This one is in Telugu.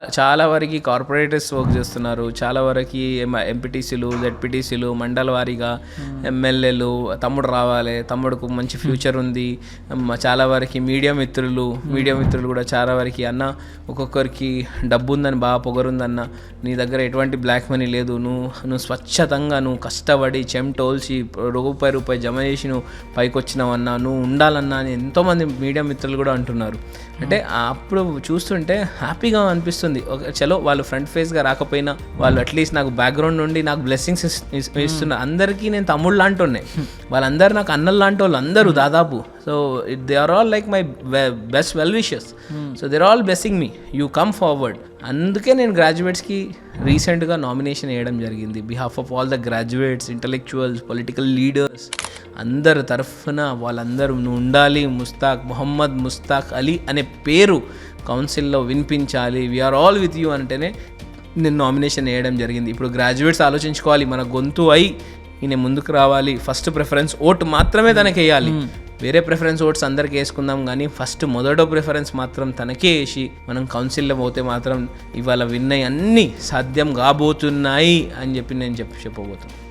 చాలా వరకి కార్పొరేటర్స్ వర్క్ చేస్తున్నారు. చాలా వరకి ఎంపీటీసీలు, జెడ్పీటీసీలు మండల వారీగా ఎమ్మెల్యేలు తమ్ముడు రావాలి, తమ్ముడుకు మంచి ఫ్యూచర్ ఉంది. చాలా వరకు మీడియా మిత్రులు కూడా చాలా వరకు అన్న ఒక్కొక్కరికి డబ్బు ఉందని బాగా పొగరుందన్న, నీ దగ్గర ఎటువంటి బ్లాక్ మనీ లేదు, నువ్వు స్వచ్ఛతంగా నువ్వు కష్టపడి చెమటోల్చి రూపాయి జమ చేసి నువ్వు పైకి వచ్చినావన్నా, నువ్వు ఉండాలన్నా అని ఎంతోమంది మీడియా మిత్రులు కూడా అంటున్నారు. అంటే అప్పుడు చూస్తుంటే హ్యాపీగా అనిపిస్తుంది. చలో వాళ్ళు ఫ్రంట్ ఫేస్గా రాకపోయినా వాళ్ళు అట్లీస్ట్ నాకు బ్యాక్గ్రౌండ్ నుండి నాకు బ్లెస్సింగ్స్ ఇస్తున్నారు. అందరికీ నేను తమ్ముళ్ళు లాంటి ఉన్నాయి, వాళ్ళందరూ నాకు అన్నలు లాంటి వాళ్ళు అందరూ దాదాపు. So they are all like my best well wishes. So they are all blessing me, you come forward. అందుకే నేను గ్రాడ్యుయేట్స్కి రీసెంట్గా నామినేషన్ వేయడం జరిగింది. Behalf of all the graduates, intellectuals, political leaders అందరి తరఫున వాళ్ళందరూ నువ్వు ఉండాలి, మొహమ్మద్ ముస్తాక్ అలీ అనే పేరు కౌన్సిల్లో వినిపించాలి, వీఆర్ ఆల్ విత్ యూ అంటేనే నేను నామినేషన్ వేయడం జరిగింది. ఇప్పుడు గ్రాడ్యుయేట్స్ ఆలోచించుకోవాలి, మన గొంతు అయి ఈయన ముందుకు రావాలి. ఫస్ట్ ప్రిఫరెన్స్ ఓటు మాత్రమే తనకి వేయాలి, వేరే ప్రిఫరెన్స్ ఓట్స్ అందరికి వేసుకుందాం, కానీ ఫస్ట్ మొదటో ప్రిఫరెన్స్ మాత్రం తనకే వేసి మనం కౌన్సిల్లో పోతే మాత్రం ఇవాళ విన్నై అన్నీ సాధ్యం కాబోతున్నాయి అని చెప్పి నేను చెప్పబోతున్నాను.